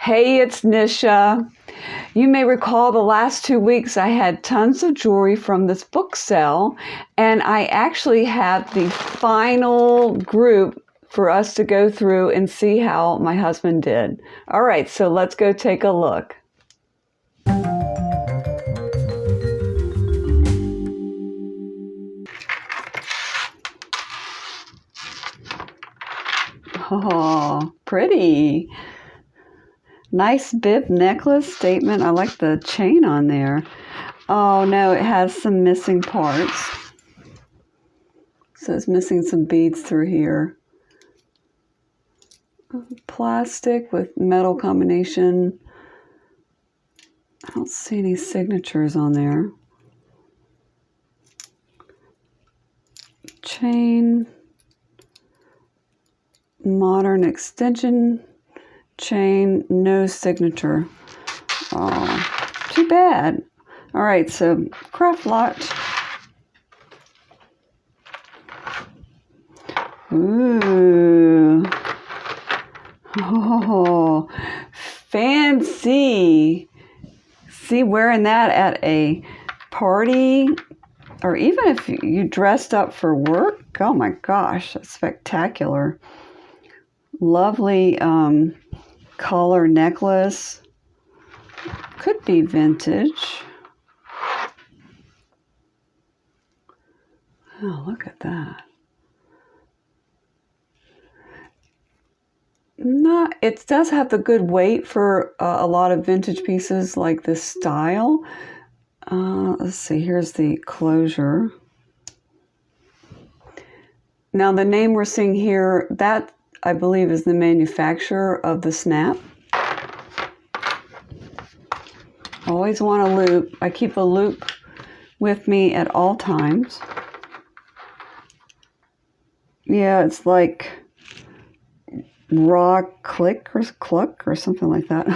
Hey, it's Nisha. You may recall the last 2 weeks I had tons of jewelry from this book sale, and I actually have the final group for us to go through and see how my husband did. All right, so let's go take a look. Oh, pretty. Nice bib necklace statement. I like the chain on there. Oh no, it has some missing parts. So it's missing some beads through here. Plastic with metal combination. I don't see any signatures on there. Chain. Modern extension chain, no signature. Oh, too bad. All right, so craft lot. Ooh. Oh, fancy. See, wearing that at a party, or even if you dressed up for work. Oh my gosh, that's spectacular. Lovely collar necklace. Could be vintage. Oh, look at that. It does have the good weight for a lot of vintage pieces like this style. Let's see, here's the closure. Now the name we're seeing here, that I believe is the manufacturer of the snap. Always want a loop. I keep a loop with me at all times. Yeah, it's like raw click or cluck or something like that.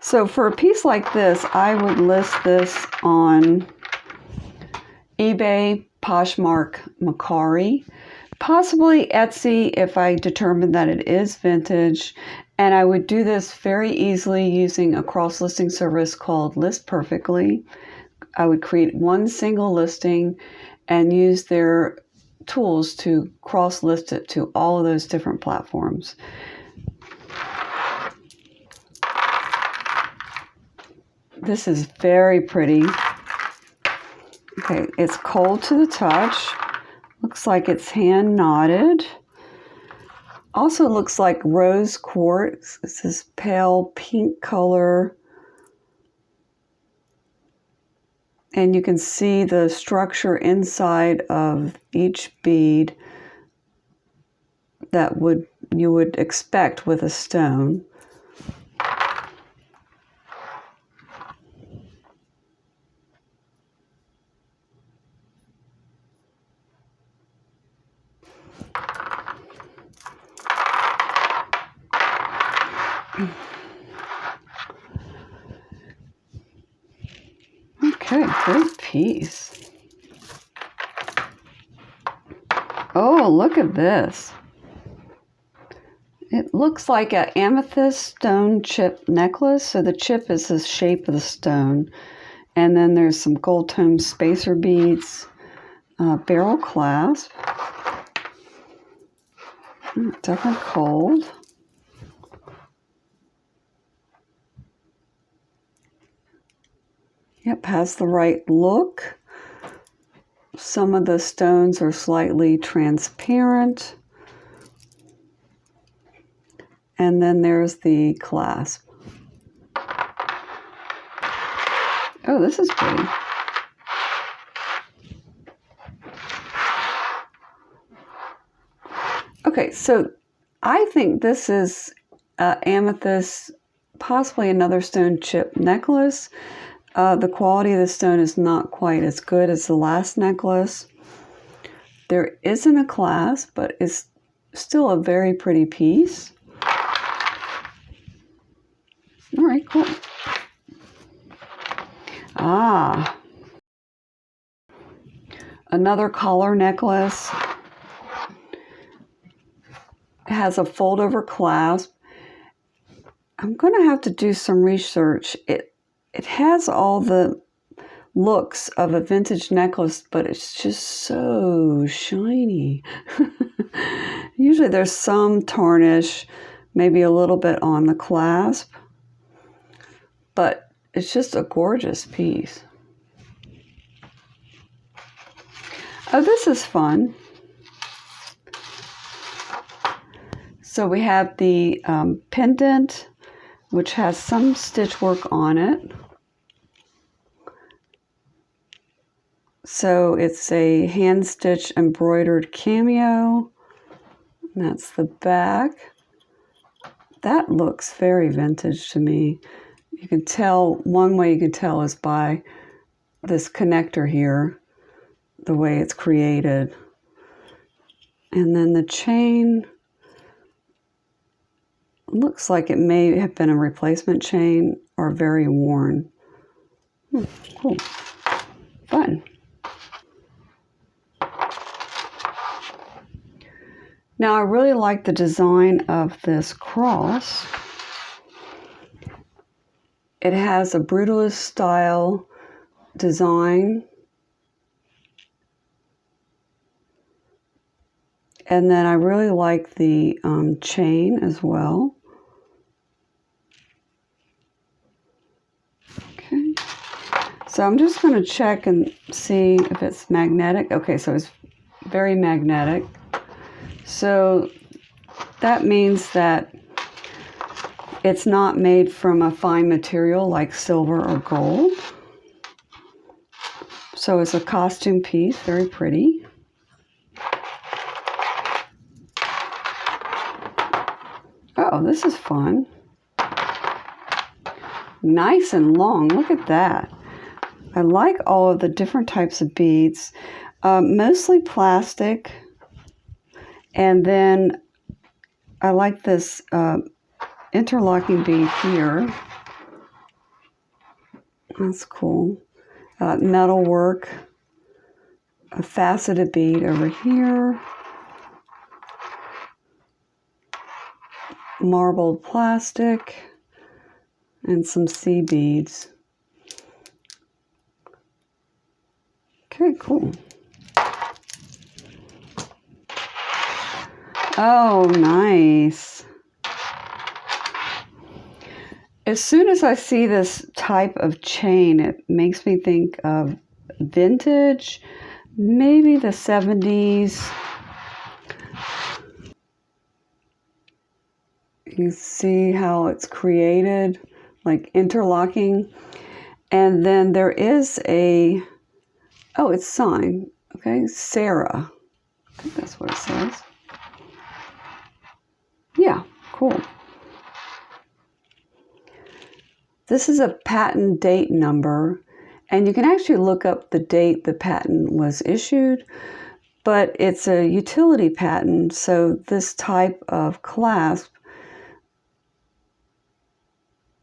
So for a piece like this, I would list this on eBay, Poshmark, Mercari, possibly Etsy if I determine that it is vintage. And I would do this very easily using a cross-listing service called List Perfectly. I would create one single listing and use their tools to cross-list it to all of those different platforms. This is very pretty. Okay, it's cold to the touch. Looks like it's hand knotted. Also looks like rose quartz. It's this pale pink color. And you can see the structure inside of each bead that you would expect with a stone. Okay, great piece. Oh, look at this. It looks like an amethyst stone chip necklace. So the chip is the shape of the stone. And then there's some gold tone spacer beads, barrel clasp. Definitely cold. Yep, has the right look. Some of the stones are slightly transparent. And then there's the clasp. Oh, this is pretty. Okay, so I think this is amethyst, possibly another stone chip necklace. The quality of the stone is not quite as good as the last necklace. There isn't a clasp, but it's still a very pretty piece. All right, cool. Ah, another collar necklace. It has a fold-over clasp. I'm going to have to do some research. It has all the looks of a vintage necklace, but it's just so shiny. Usually there's some tarnish, maybe a little bit on the clasp, but it's just a gorgeous piece. Oh, this is fun. So we have the pendant, which has some stitch work on it. So it's a hand stitch embroidered cameo. And that's the back. That looks very vintage to me. You can tell, one way you can tell is by this connector here, the way it's created. And then the chain looks like it may have been a replacement chain or very worn. Cool. Fun. Now I really like the design of this cross. It has a brutalist style design. And then I really like the chain as well. Okay. So I'm just going to check and see if it's magnetic. Okay, so it's very magnetic. So that means that it's not made from a fine material like silver or gold. So it's a costume piece, very pretty. Oh, this is fun. Nice and long, look at that. I like all of the different types of beads, mostly plastic. And then I like this interlocking bead here. That's cool. Metal work, a faceted bead over here, marbled plastic, and some sea beads. Okay, cool. Oh, nice. As soon as I see this type of chain, it makes me think of vintage, maybe the 70s. You see how it's created, like interlocking. And then there is a, oh, it's signed, okay, Sarah. I think that's what it says. Yeah, cool. This is a patent date number, and you can actually look up the date the patent was issued, but it's a utility patent, so this type of clasp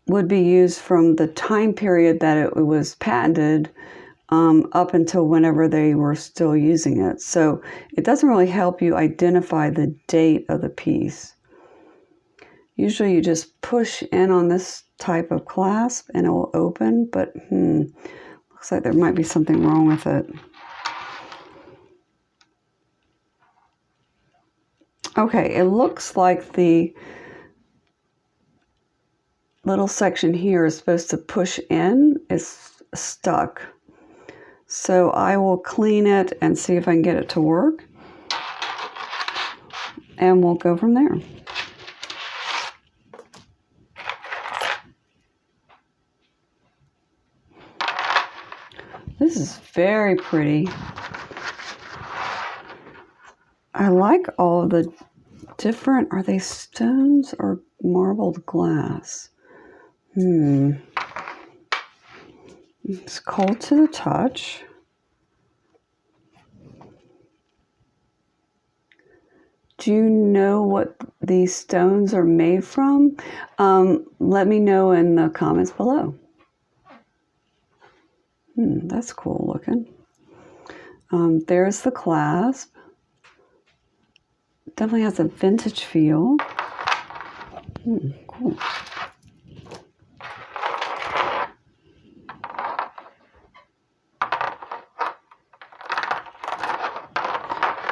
would be used from the time period that it was patented up until whenever they were still using it. So it doesn't really help you identify the date of the piece. Usually you just push in on this type of clasp and it will open, but looks like there might be something wrong with it. Okay, it looks like the little section here is supposed to push in. It's stuck. So I will clean it and see if I can get it to work. And we'll go from there. This is very pretty. I like all of the different, are they stones or marbled glass? It's cold to the touch. Do you know what these stones are made from? Let me know in the comments below. That's cool looking. There's the clasp. definitely has a vintage feel. Cool.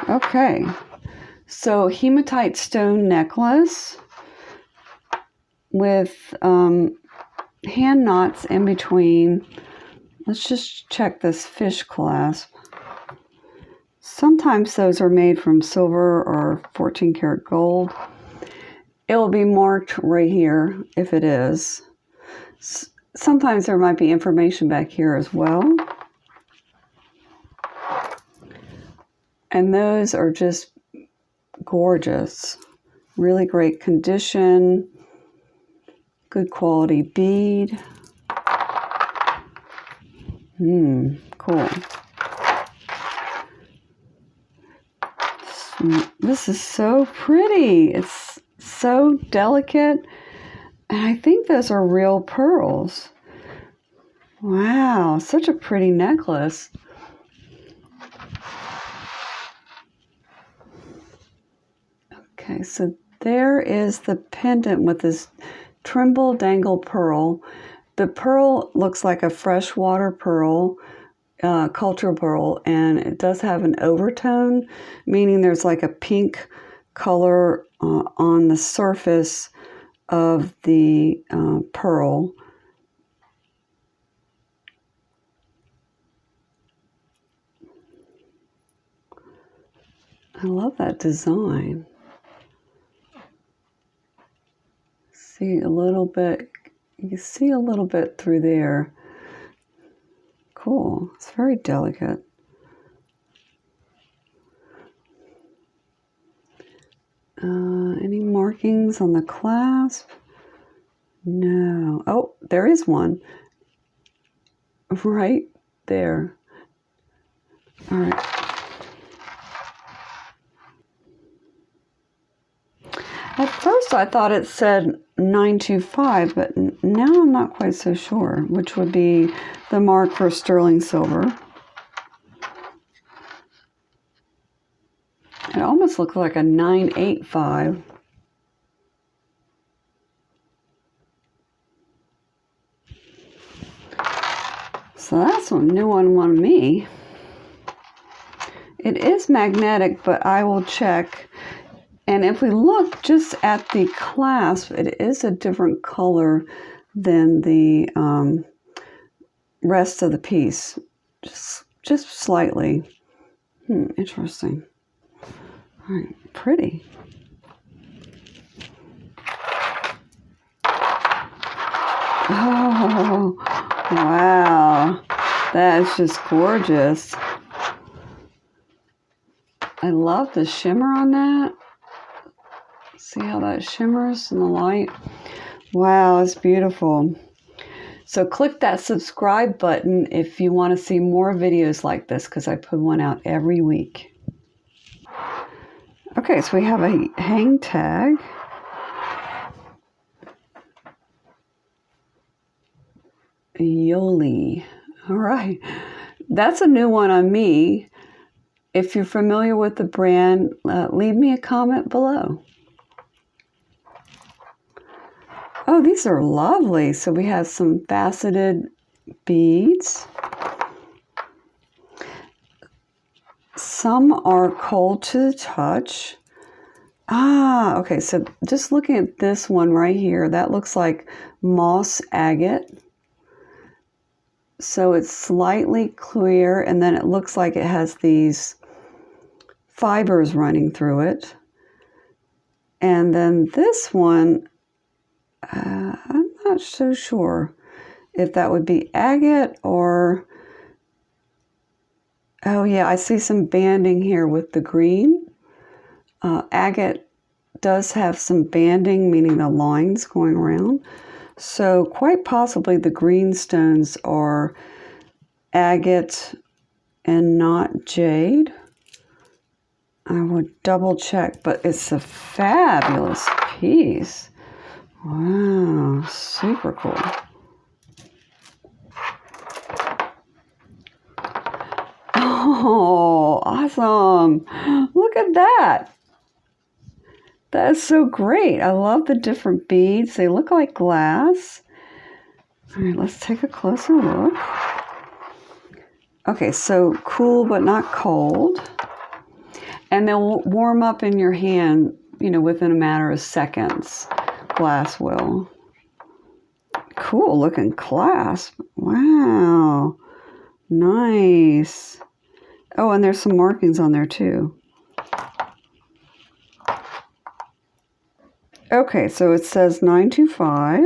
Okay, so hematite stone necklace with hand knots in between. Let's just check this fish clasp. Sometimes those are made from silver or 14 karat gold. It will be marked right here if it is. Sometimes there might be information back here as well. And those are just gorgeous. Really great condition. Good quality bead. Cool. This is so pretty. It's so delicate. And I think those are real pearls. Wow, such a pretty necklace. Okay, so there is the pendant with this tremble dangle pearl. The pearl looks like a freshwater pearl, cultural pearl, and it does have an overtone, meaning there's like a pink color on the surface of the pearl. I love that design. See a little bit, you can see a little bit through there. Cool, it's very delicate. Any markings on the clasp? No. Oh, there is one. Right there. All right. At first I thought it said 925, but now I'm not quite so sure, which would be the mark for sterling silver. It almost looks like a 985. So that's a new one on me. It is magnetic, but I will check. And if we look just at the clasp, it is a different color than the rest of the piece. Just slightly. Interesting. All right, pretty. Oh, wow. That's just gorgeous. I love the shimmer on that. See how that shimmers in the light? Wow, it's beautiful. So click that subscribe button if you want to see more videos like this, because I put one out every week. Okay, so we have a hang tag. Yoli. All right. That's a new one on me. If you're familiar with the brand, leave me a comment below. Oh, these are lovely. So we have some faceted beads. Some are cold to the touch. Ah, okay. So just looking at this one right here, that looks like moss agate. So it's slightly clear, and then it looks like it has these fibers running through it. And then this one, I'm not so sure if that would be agate or... Oh yeah, I see some banding here with the green. Agate does have some banding, meaning the lines going around. So quite possibly the green stones are agate and not jade. I would double check, but it's a fabulous piece. Wow, super cool. Oh, awesome. Look at that. That's so great. I love the different beads. They look like glass. All right, let's take a closer look. Okay, so cool but not cold. And they'll warm up in your hand, within a matter of seconds. Glass will. Cool looking clasp. Wow. Nice. Oh, and there's some markings on there too. Okay, so it says 925.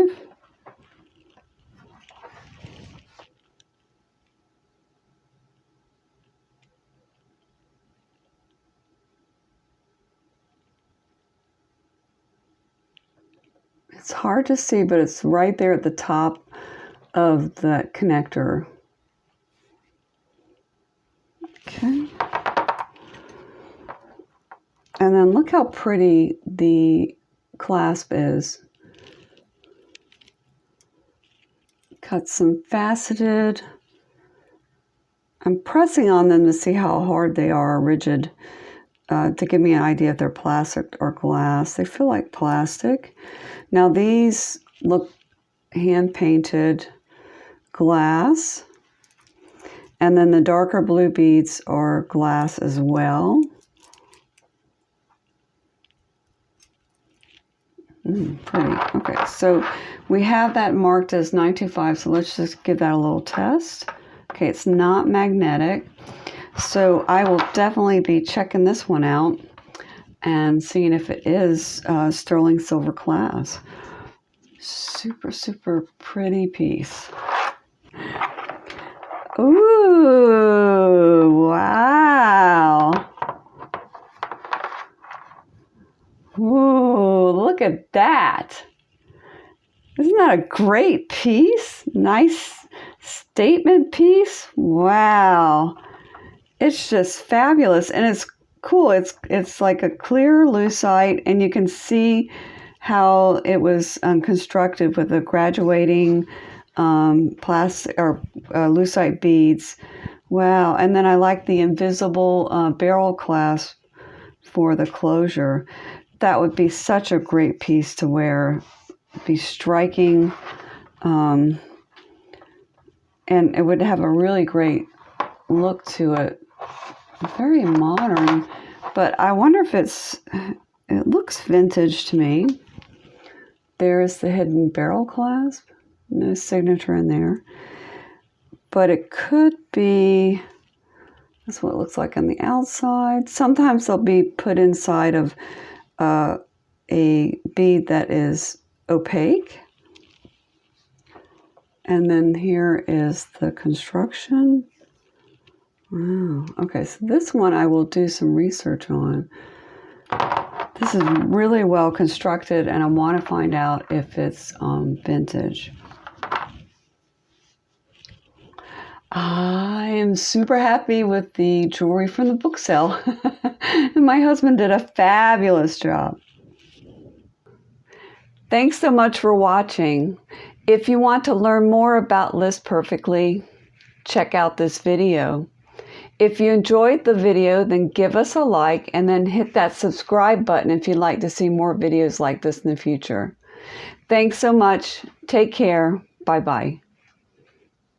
It's hard to see, but it's right there at the top of the connector. Okay. And then look how pretty the clasp is. Got some faceted. I'm pressing on them to see how hard they are, rigid, to give me an idea if they're plastic or glass. They feel like plastic. Now these look hand-painted glass. And then the darker blue beads are glass as well. Pretty. Okay, so we have that marked as 925, so let's just give that a little test. Okay, it's not magnetic, so I will definitely be checking this one out and seeing if it is sterling silver glass. Super, super pretty piece. Ooh, wow. Ooh, look at that. Isn't that a great piece? Nice statement piece. Wow. It's just fabulous. And it's cool. It's like a clear lucite, and you can see how it was constructed with the graduating plastic or lucite beads. Wow. And then I like the invisible barrel clasp for the closure. That would be such a great piece to wear. Be striking, and it would have a really great look to it. Very modern, but I wonder if it looks vintage to me. There's the hidden barrel clasp. No signature in there, but it could be. That's what it looks like on the outside. Sometimes they'll be put inside of a bead that is opaque. And then here is the construction. Wow. Okay, so this one I will do some research on. This is really well constructed, and I want to find out if it's vintage. I am super happy with the jewelry from the book sale. And my husband did a fabulous job. Thanks so much for watching. If you want to learn more about List Perfectly, check out this video. If you enjoyed the video, then give us a like and then hit that subscribe button if you'd like to see more videos like this in the future. Thanks so much. Take care. Bye-bye.